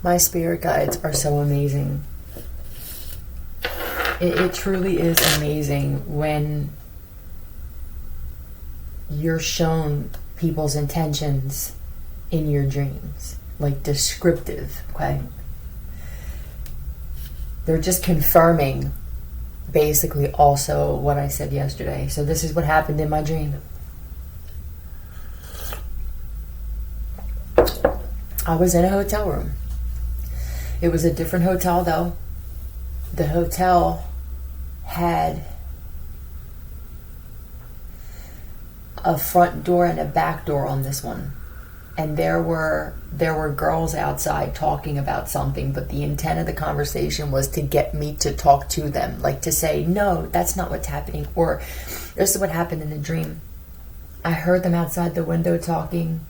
My spirit guides are so amazing. It truly is amazing when you're shown people's intentions in your dreams. Like descriptive, okay? They're just confirming basically also what I said yesterday. So this is what happened in my dream. I was in a hotel room. It was a different hotel though. The hotel had a front door and a back door on this one. And there were girls outside talking about something, but the intent of the conversation was to get me to talk to them, like to say, no, that's not what's happening, or this is what happened in the dream. I heard them outside the window talking,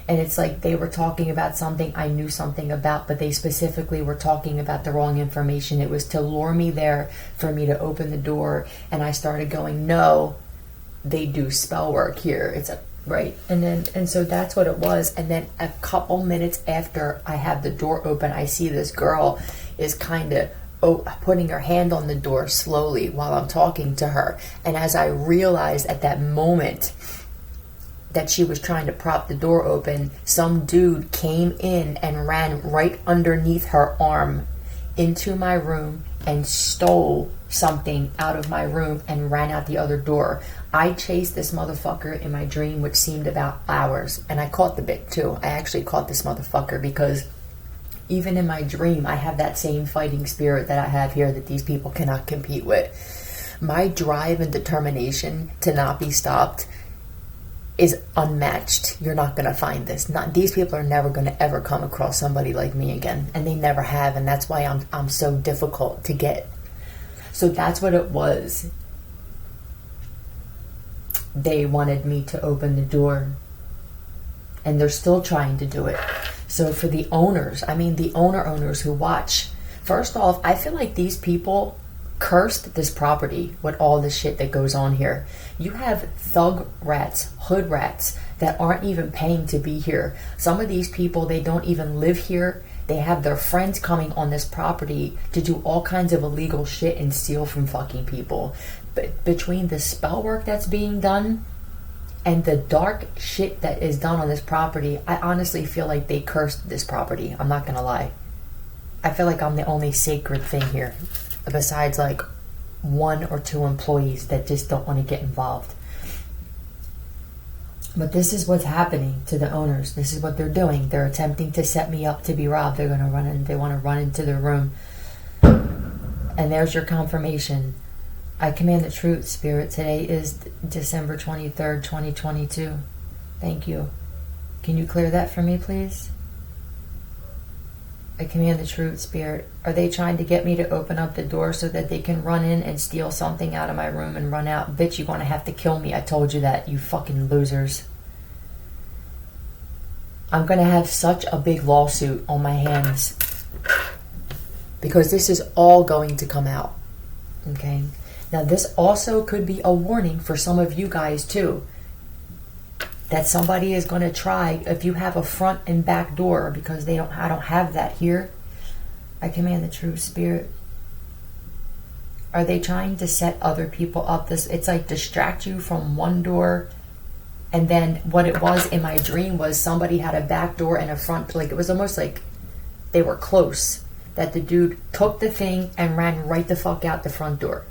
and it's like they were talking about something I knew something about, but they specifically were talking about the wrong information. It was to lure me there for me to open the door, and I started going, no, they do spell work here. It's a right, and so that's what it was. And then a couple minutes after I have the door open, I see this girl is kind of putting her hand on the door slowly while I'm talking to her. And as I realized at that moment that she was trying to prop the door open, some dude came in and ran right underneath her arm into my room and stole something out of my room and ran out the other door. I chased this motherfucker in my dream, which seemed about hours, and I caught the bit too. I actually caught this motherfucker because even in my dream, I have that same fighting spirit that I have here that these people cannot compete with. My drive and determination to not be stopped is unmatched. You're not going to find this. These people are never going to ever come across somebody like me again, and they never have, and that's why I'm so difficult to get. So that's what it was. They wanted me to open the door, and they're still trying to do it. So for the owners, the owners who watch, first off, I feel like these people cursed this property with all the shit that goes on here. You have thug rats, hood rats that aren't even paying to be here. Some of these people, they don't even live here. They have their friends coming on this property to do all kinds of illegal shit and steal from fucking people. But between the spell work that's being done and the dark shit that is done on this property, I honestly feel like they cursed this property. I'm not gonna lie. I feel like I'm the only sacred thing here, besides like 1 or 2 employees that just don't want to get involved. But this is what's happening to the owners. This is what they're doing. They're attempting to set me up to be robbed. They want to run into their room. And there's your confirmation. I command the truth, Spirit. Today is December 23rd, 2022. Thank you. Can you clear that for me, please? I command the truth, Spirit. Are they trying to get me to open up the door so that they can run in and steal something out of my room and run out? Bitch, you're going to have to kill me. I told you that, you fucking losers. I'm going to have such a big lawsuit on my hands because this is all going to come out. Okay? Now, this also could be a warning for some of you guys, too. That somebody is going to try, if you have a front and back door, because I don't have that here. I command the true Spirit. Are they trying to set other people up? It's like distract you from one door, and then what it was in my dream was somebody had a back door and a front, like it was almost like they were close, that the dude took the thing and ran right the fuck out the front door.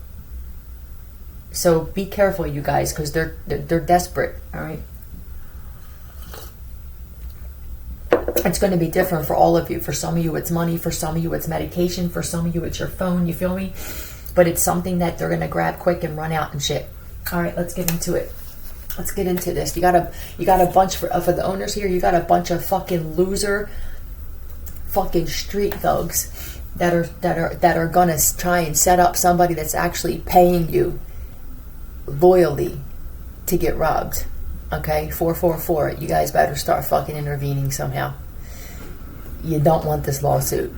So be careful, you guys, because they're desperate, all right? It's going to be different for all of you. For some of you, it's money. For some of you, it's medication. For some of you, it's your phone. You feel me? But it's something that they're going to grab quick and run out and shit. All right, let's get into it. Let's get into this. You got a bunch for the owners here. You got a bunch of fucking loser, fucking street thugs that are going to try and set up somebody that's actually paying you loyally to get robbed. Okay, 444. You guys better start fucking intervening somehow. You don't want this lawsuit.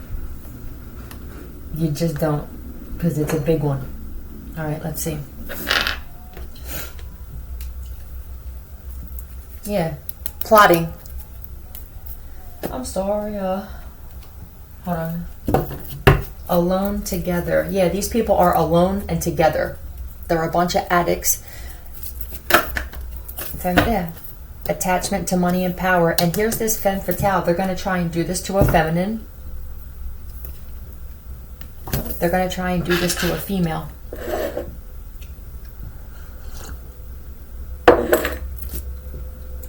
You just don't, because it's a big one. All right, let's see. Yeah, plotting. I'm sorry. Hold on. Alone together. Yeah, these people are alone and together. They're a bunch of addicts. Yeah. Attachment to money and power. And here's this femme fatale. They're going to try and do this to a feminine. They're going to try and do this to a female.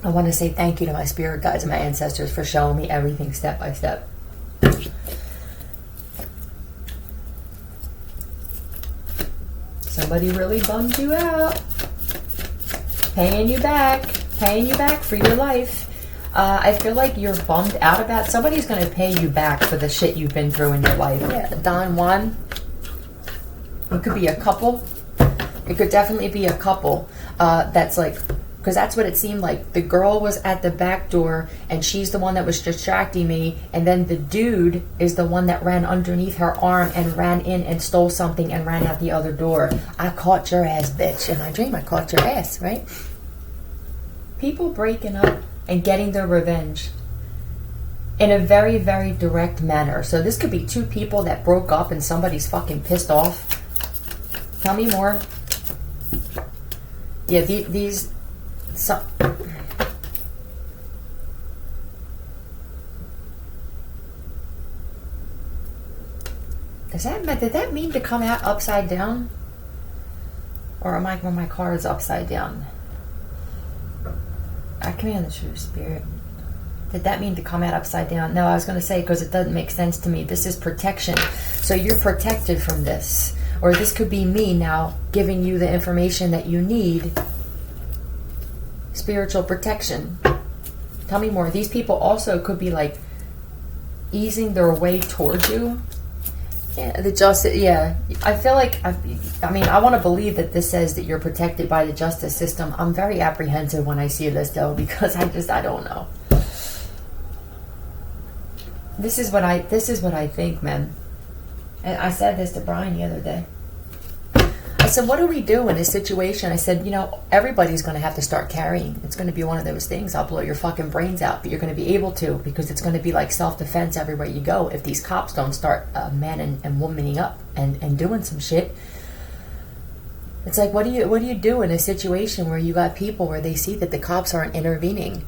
I want to say thank you to my spirit guides and my ancestors for showing me everything step by step. Somebody really bummed you out. Paying you back for your life. I feel like you're bummed out about somebody's going to pay you back for the shit you've been through in your life. Yeah, Don Juan. It could be a couple. It could definitely be a couple that's like, because that's what it seemed like. The girl was at the back door and she's the one that was distracting me, and then the dude is the one that ran underneath her arm and ran in and stole something and ran out the other door. I caught your ass, bitch. In my dream, I caught your ass, right? People breaking up and getting their revenge in a very, very direct manner. So this could be two people that broke up and somebody's fucking pissed off. Tell me more. Yeah, these... So, did that mean to come out upside down? Or am I when my car is upside down? I command the true spirit. Did that mean to come out upside down? No, I was going to say because it doesn't make sense to me. This is protection. So you're protected from this. Or this could be me now giving you the information that you need. Spiritual protection. Tell me more. These people also could be like easing their way towards you. Yeah, the justice. Yeah, I feel like I want to believe that this says that you're protected by the justice system. I'm very apprehensive when I see this though, because I don't know. This is what I think, man. And I said this to Brian the other day. I said, what do we do in this situation? I said, everybody's going to have to start carrying. It's going to be one of those things. I'll blow your fucking brains out, but you're going to be able to, because it's going to be like self-defense everywhere you go. If these cops don't start manning and womaning up and doing some shit, it's like, what do you do in a situation where you got people where they see that the cops aren't intervening?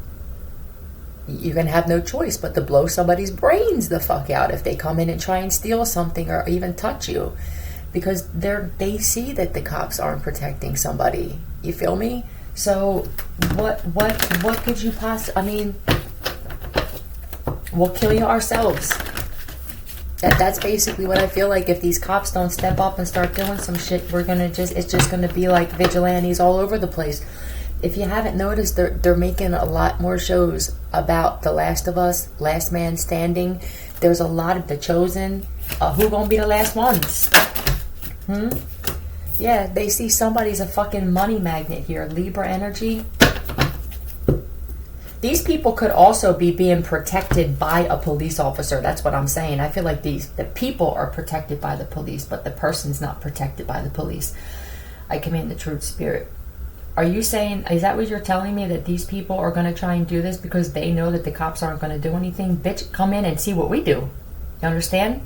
You're going to have no choice but to blow somebody's brains the fuck out if they come in and try and steal something or even touch you. Because they see that the cops aren't protecting somebody. You feel me? So what could you possibly... we'll kill you ourselves. That's basically what I feel like. If these cops don't step up and start doing some shit, it's just gonna be like vigilantes all over the place. If you haven't noticed, they're making a lot more shows about The Last of Us, Last Man Standing. There's a lot of The Chosen. Who gonna be the last ones? Yeah, they see somebody's a fucking money magnet here. Libra energy. These people could also be being protected by a police officer. That's what I'm saying. I feel like the people are protected by the police, but the person's not protected by the police. I command the truth spirit. Are you saying, is that what you're telling me, that these people are going to try and do this because they know that the cops aren't going to do anything? Bitch, come in and see what we do. You understand?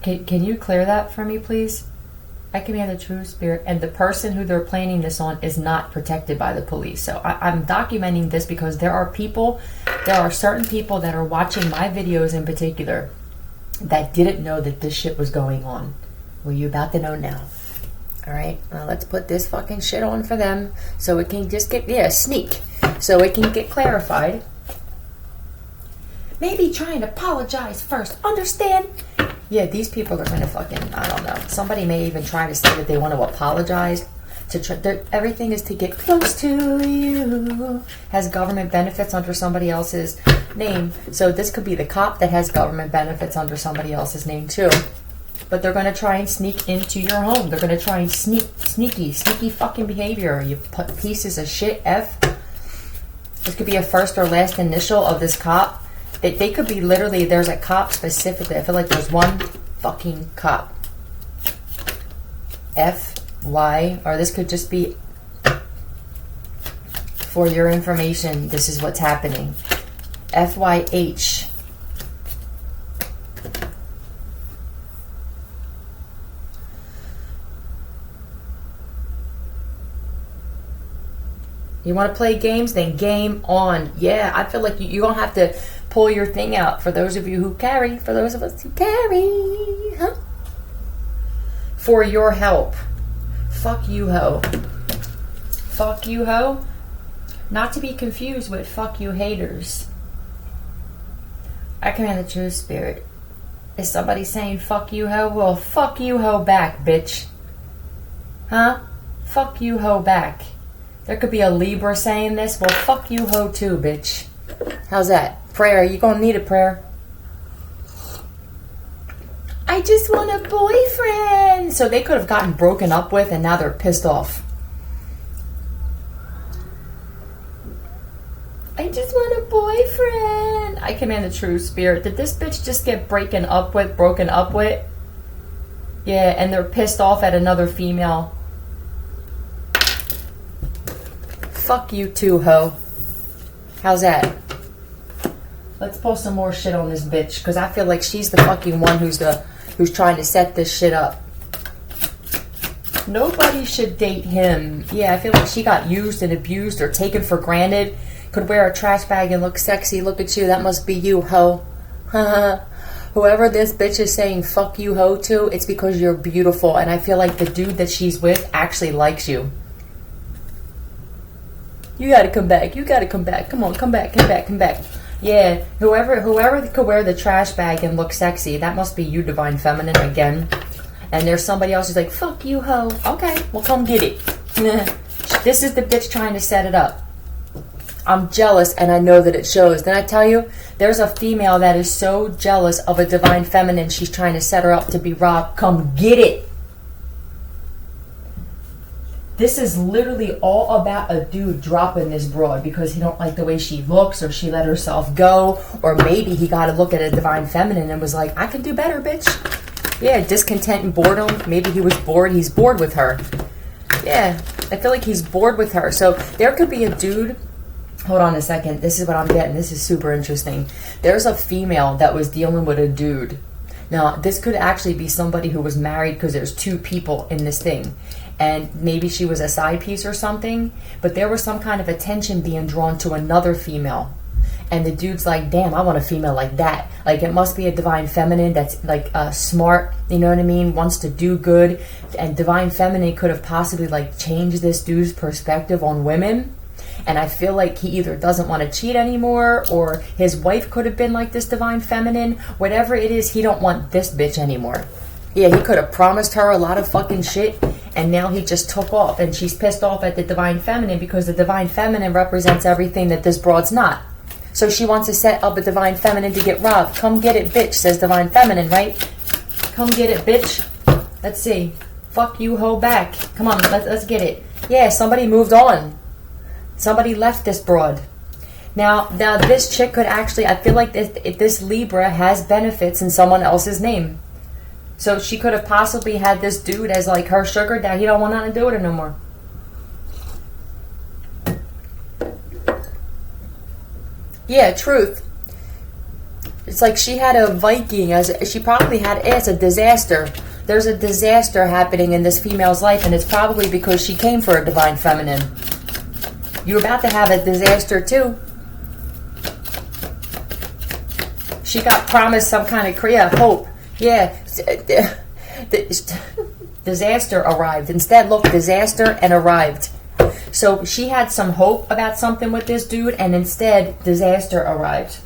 Can you clear that for me, please? I command the true spirit. And the person who they're planning this on is not protected by the police. So I'm documenting this because there are certain people that are watching my videos in particular that didn't know that this shit was going on. Well, you're about to know now. All right, well, let's put this fucking shit on for them so it can just get, sneak. So it can get clarified. Maybe try and apologize first. Understand? Yeah, these people are going to fucking, I don't know. Somebody may even try to say that they want to apologize. Everything is to get close to you. Has government benefits under somebody else's name. So this could be the cop that has government benefits under somebody else's name too. But they're going to try and sneak into your home. They're going to try and sneaky fucking behavior. You pieces of shit, F. This could be a first or last initial of this cop. They could be literally, there's a cop specifically. I feel like there's one fucking cop. F-Y, or this could just be, for your information, this is what's happening. F-Y-H. You want to play games? Then game on. Yeah, I feel like you're going to have to pull your thing out. For those of you who carry, for those of us who carry, huh? For your help. Fuck you, ho. Fuck you, ho. Not to be confused with fuck you, haters. I command the true spirit. Is somebody saying fuck you, ho? Well, fuck you, ho back, bitch. Huh? Fuck you, ho back. There could be a Libra saying this. Well, fuck you, ho too, bitch. How's that? Prayer. You gonna need a prayer. I just want a boyfriend. So they could have gotten broken up with and now they're pissed off. I just want a boyfriend. I command the true spirit. Did this bitch just get broken up with? Yeah, and they're pissed off at another female. Fuck you too, ho. How's that? Let's post some more shit on this bitch, because I feel like she's the fucking one who's trying to set this shit up. Nobody should date him. Yeah, I feel like she got used and abused or taken for granted. Could wear a trash bag and look sexy. Look at you. That must be you, ho. Whoever this bitch is saying fuck you, ho, to, it's because you're beautiful. And I feel like the dude that she's with actually likes you. You gotta come back. You gotta come back. Come on, come back, come back, come back. Yeah, whoever could wear the trash bag and look sexy, that must be you, divine feminine, again. And there's somebody else who's like, fuck you, ho. Okay, well, come get it. This is the bitch trying to set it up. I'm jealous, and I know that it shows. Then I tell you, there's a female that is so jealous of a divine feminine, she's trying to set her up to be robbed. Come get it. This is literally all about a dude dropping this broad because he don't like the way she looks, or she let herself go, or maybe he got to look at a divine feminine and was like, I can do better, bitch. Yeah, discontent and boredom. Maybe he was bored. He's bored with her. Yeah, I feel like he's bored with her. So there could be a dude. Hold on a second. This is what I'm getting. This is super interesting. There's a female that was dealing with a dude. Now, this could actually be somebody who was married because there's two people in this thing. And maybe she was a side piece or something. But there was some kind of attention being drawn to another female. And the dude's like, damn, I want a female like that. Like, it must be a divine feminine that's, like, smart, you know what I mean? Wants to do good. And divine feminine could have possibly, like, changed this dude's perspective on women. And I feel like he either doesn't want to cheat anymore, or his wife could have been like this divine feminine. Whatever it is, he don't want this bitch anymore. Yeah, he could have promised her a lot of fucking shit, and now he just took off. And she's pissed off at the divine feminine because the divine feminine represents everything that this broad's not. So she wants to set up a divine feminine to get robbed. Come get it, bitch, says divine feminine, right? Come get it, bitch. Let's see. Fuck you, ho back. Come on, let's get it. Yeah, somebody moved on. Somebody left this broad. Now this chick could actually, I feel like this Libra has benefits in someone else's name. So she could have possibly had this dude as like her sugar daddy. He don't want nothing to do with her no more. Yeah, truth. It's like she had a Viking, she probably had, it's a disaster. There's a disaster happening in this female's life, and it's probably because she came for a divine feminine. You're about to have a disaster too. She got promised some kind of hope. Yeah. Disaster arrived. Instead, look, disaster and arrived. So she had some hope about something with this dude, and instead, disaster arrived.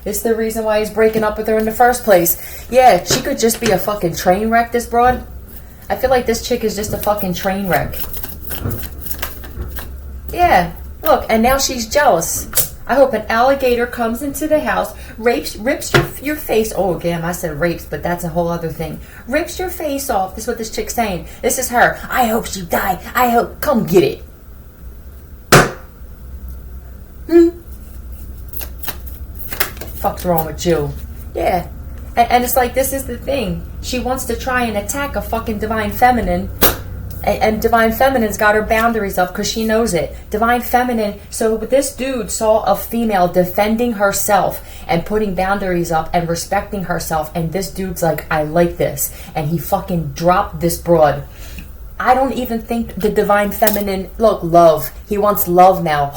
It's the reason why he's breaking up with her in the first place. Yeah, she could just be a fucking train wreck, this broad. I feel like this chick is just a fucking train wreck. Yeah, look, and now she's jealous. I hope an alligator comes into the house, rips your face. Oh, again, I said rapes, but that's a whole other thing. Rips your face off. This is what this chick's saying. This is her. I hope she die. I hope. Come get it. Fuck's wrong with you? Yeah. And it's like, this is the thing. She wants to try and attack a fucking divine feminine. And divine feminine's got her boundaries up because she knows it. Divine feminine, so this dude saw a female defending herself and putting boundaries up and respecting herself, and this dude's like, I like this. And he fucking dropped this broad. I don't even think the divine feminine, look, love. He wants love now.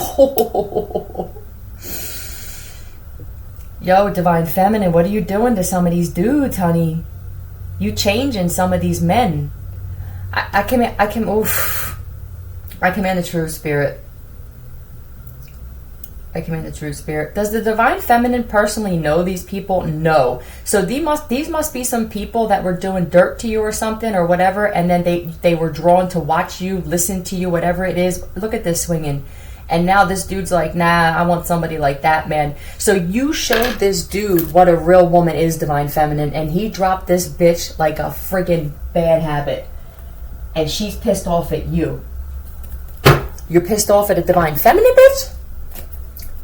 Yo, divine feminine, what are you doing to some of these dudes, honey? You changing some of these men. I command the true spirit. I command the true spirit. Does the divine feminine personally know these people? No. So these must be some people that were doing dirt to you or something or whatever, and then they were drawn to watch you, listen to you, whatever it is. Look at this swinging. And now this dude's like, nah, I want somebody like that, man. So you showed this dude what a real woman is, divine feminine, and he dropped this bitch like a friggin' bad habit. And she's pissed off at you. You're pissed off at a divine feminine, bitch?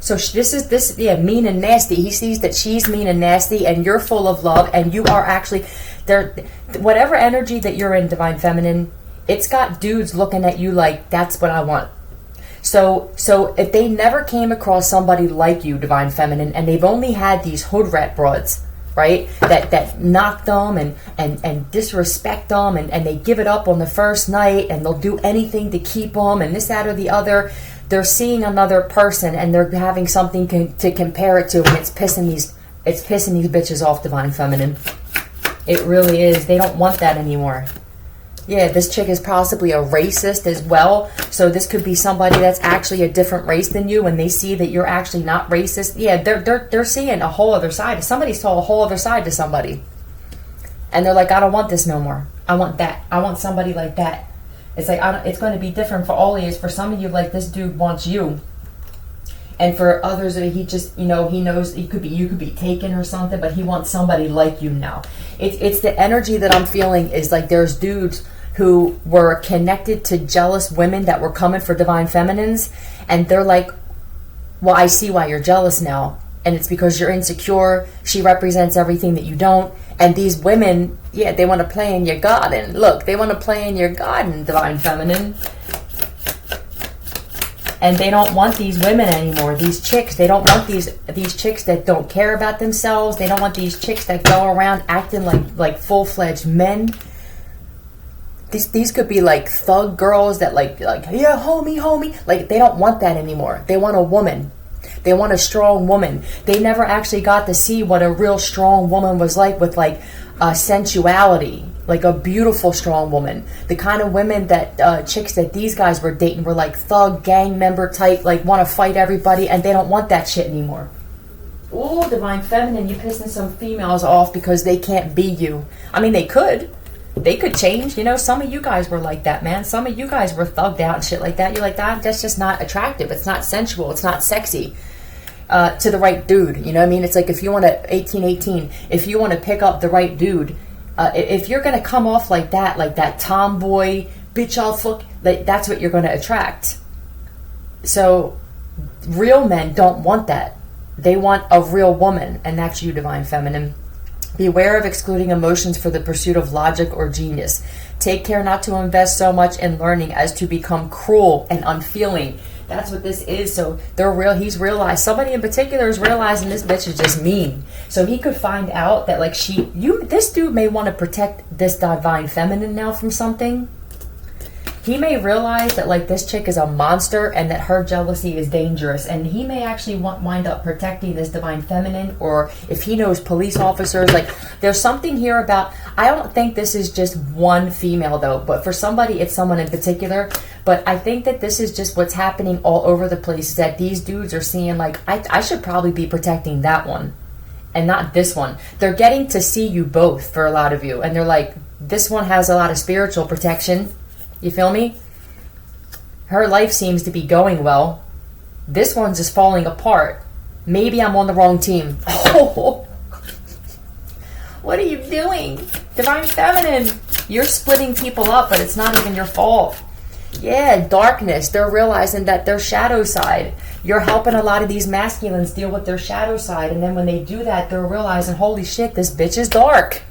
So mean and nasty. He sees that she's mean and nasty, and you're full of love, and you are actually there. Whatever energy that you're in, divine feminine, it's got dudes looking at you like, that's what I want. So if they never came across somebody like you, divine feminine, and they've only had these hood rat broads, right, that knock them and disrespect them, and they give it up on the first night, and they'll do anything to keep them, and this, that, or the other. They're seeing another person, and they're having something to compare it to, and it's pissing these bitches off, divine feminine. It really is. They don't want that anymore. Yeah, this chick is possibly a racist as well. So this could be somebody that's actually a different race than you, and they see that you're actually not racist. Yeah, they're seeing a whole other side. Somebody saw a whole other side to somebody, and they're like, I don't want this no more. I want that. I want somebody like that. It's like, it's going to be different for all of you. For some of you, like, this dude wants you. And for others, he just, he knows you could be taken or something, but he wants somebody like you now. It's the energy that I'm feeling is like there's dudes who were connected to jealous women that were coming for divine feminines, and they're like, well, I see why you're jealous now. And it's because you're insecure. She represents everything that you don't. And these women, yeah, they want to play in your garden. Look, they want to play in your garden, divine feminine. And they don't want these women anymore. These chicks, they don't want these chicks that don't care about themselves. They don't want these chicks that go around acting like full-fledged men. These could be like thug girls that like yeah, homie. Like, they don't want that anymore. They want a woman. They want a strong woman. They never actually got to see what a real strong woman was like, with like sensuality, like a beautiful strong woman. The kind of women that chicks that these guys were dating were like thug gang member type, like want to fight everybody, and they don't want that shit anymore. Ooh, divine feminine, you're pissing some females off because they can't be you. I mean, they could change. Some of you guys were like that, man. Some of you guys were thugged out and shit like that. You're like, that's just not attractive. It's not sensual. It's not sexy to the right dude. You know what I mean? It's like, if you want to, 18, if you want to pick up the right dude, if you're going to come off like that tomboy, bitch, I'll fuck, that's what you're going to attract. So real men don't want that. They want a real woman, and that's you, divine feminine. Beware of excluding emotions for the pursuit of logic or genius. Take care not to invest so much in learning as to become cruel and unfeeling. That's what this is. So he's realized, somebody in particular is realizing this bitch is just mean. So he could find out that like this dude may want to protect this divine feminine now from something. He may realize that like this chick is a monster and that her jealousy is dangerous, and he may actually wind up protecting this divine feminine. Or if he knows police officers, like there's something here about, I don't think this is just one female though, but for somebody it's someone in particular. But I think that this is just what's happening all over the place, is that these dudes are seeing like, I should probably be protecting that one and not this one. They're getting to see you both, for a lot of you, and they're like, this one has a lot of spiritual protection. You feel me? Her life seems to be going well. This one's just falling apart. Maybe I'm on the wrong team. Oh, what are you doing? Divine feminine. You're splitting people up, but it's not even your fault. Yeah, darkness. They're realizing that their shadow side. You're helping a lot of these masculines deal with their shadow side, and then when they do that, they're realizing, holy shit, this bitch is dark.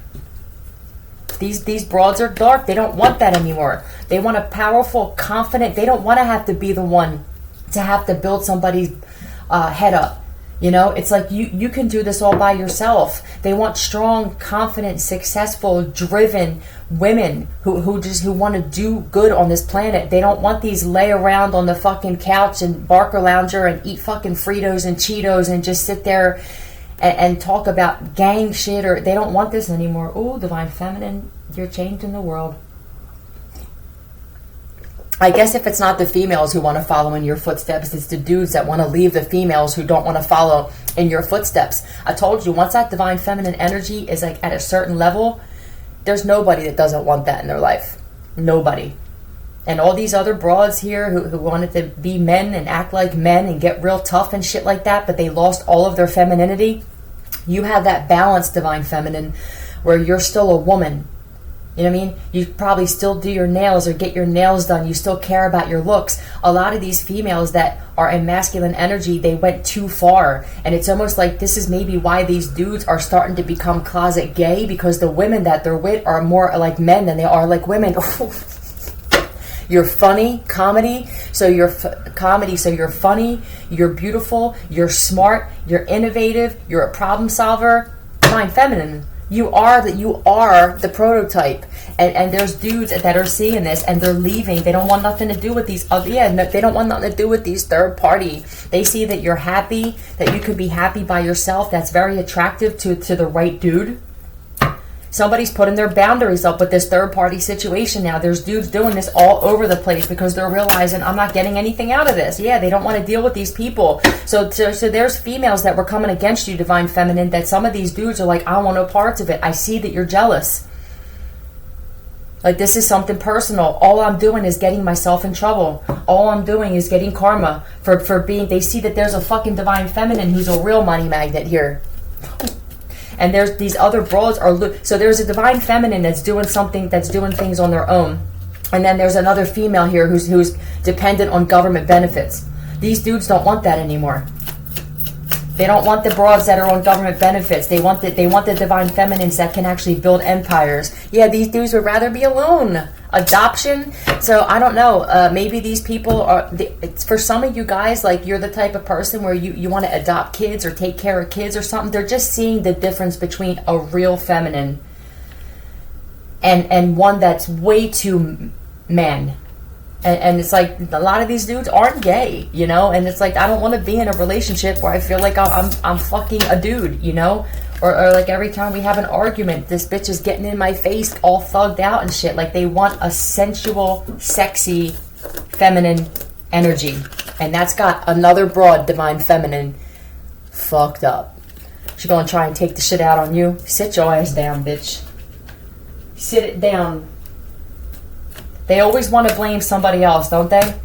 These broads are dark. They don't want that anymore. They want a powerful, confident. They don't want to have to be the one to have to build somebody's head up. You know, it's like you can do this all by yourself. They want strong, confident, successful, driven women who want to do good on this planet. They don't want these lay around on the fucking couch and Barker Lounger and eat fucking Fritos and Cheetos and just sit there and talk about gang shit. Or they don't want this anymore. Ooh, Divine Feminine, you're changing the world. I guess if it's not the females who want to follow in your footsteps, it's the dudes that want to leave the females who don't want to follow in your footsteps. I told you, once that Divine Feminine energy is like at a certain level, there's nobody that doesn't want that in their life. Nobody. And all these other broads here who wanted to be men and act like men and get real tough and shit like that, but they lost all of their femininity. You have that balance, Divine Feminine, where you're still a woman. You know what I mean? You probably still do your nails or get your nails done. You still care about your looks. A lot of these females that are in masculine energy, they went too far. And it's almost like this is maybe why these dudes are starting to become closet gay, because the women that they're with are more like men than they are like women. You're funny, comedy. So you're funny, you're beautiful, you're smart, you're innovative, you're a problem solver. Divine Feminine. You are the prototype, and there's dudes that are seeing this and they're leaving. They don't want nothing to do with these. They don't want nothing to do with these third party. They see that you're happy, that you could be happy by yourself. That's very attractive to the right dude. Somebody's putting their boundaries up with this third party situation now. There's dudes doing this all over the place because they're realizing, I'm not getting anything out of this. Yeah, they don't want to deal with these people. So there's females that were coming against you, Divine Feminine, that some of these dudes are like, I want no parts of it. I see that you're jealous. Like, this is something personal. All I'm doing is getting myself in trouble. All I'm doing is getting karma for being, they see that there's a fucking Divine Feminine who's a real money magnet here. And there's these other broads so there's a Divine Feminine that's doing things on their own. And then there's another female here who's dependent on government benefits. These dudes don't want that anymore. They don't want the broads that are on government benefits. They want the Divine Feminines that can actually build empires. Yeah, these dudes would rather be alone. Adoption. So I don't know. Maybe these people it's for some of you guys, like, you're the type of person where you want to adopt kids or take care of kids or something. They're just seeing the difference between a real feminine and one that's way too man. And it's like a lot of these dudes aren't gay, you know, and it's like, I don't want to be in a relationship where I feel like I'm fucking a dude, you know, or like every time we have an argument, this bitch is getting in my face all thugged out and shit. Like, they want a sensual, sexy, feminine energy, and that's got another broad, Divine Feminine, fucked up. She's gonna try and take the shit out on you. Sit your ass down, bitch. Sit it down. They always want to blame somebody else, don't they?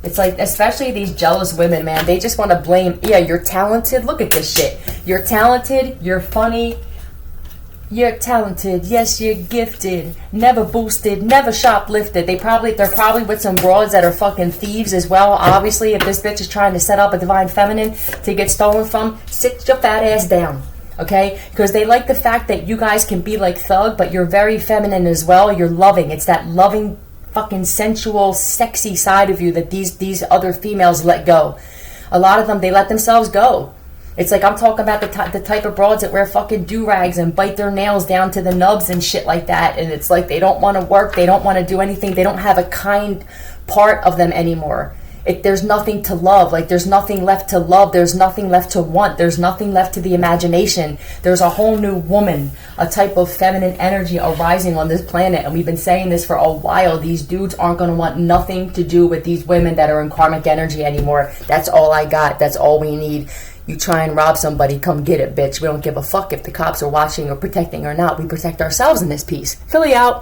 It's like, especially these jealous women, man. They just want to blame, yeah, you're talented. Look at this shit. You're talented. You're funny. You're talented. Yes, you're gifted. Never boosted. Never shoplifted. They're probably with some broads that are fucking thieves as well. Obviously, if this bitch is trying to set up a Divine Feminine to get stolen from, sit your fat ass down. Okay? Because they like the fact that you guys can be like thug, but you're very feminine as well. You're loving. It's that loving, fucking sensual, sexy side of you that these other females let go. A lot of them, they let themselves go. It's like, I'm talking about the type of broads that wear fucking do-rags and bite their nails down to the nubs and shit like that. And it's like, they don't want to work. They don't want to do anything. They don't have a kind part of them anymore. There's nothing to love. Like, there's nothing left to love. There's nothing left to want. There's nothing left to the imagination. There's a whole new woman, a type of feminine energy arising on this planet. And we've been saying this for a while. These dudes aren't going to want nothing to do with these women that are in karmic energy anymore. That's all I got. That's all we need. You try and rob somebody, come get it, bitch. We don't give a fuck if the cops are watching or protecting or not. We protect ourselves in this piece. Philly out.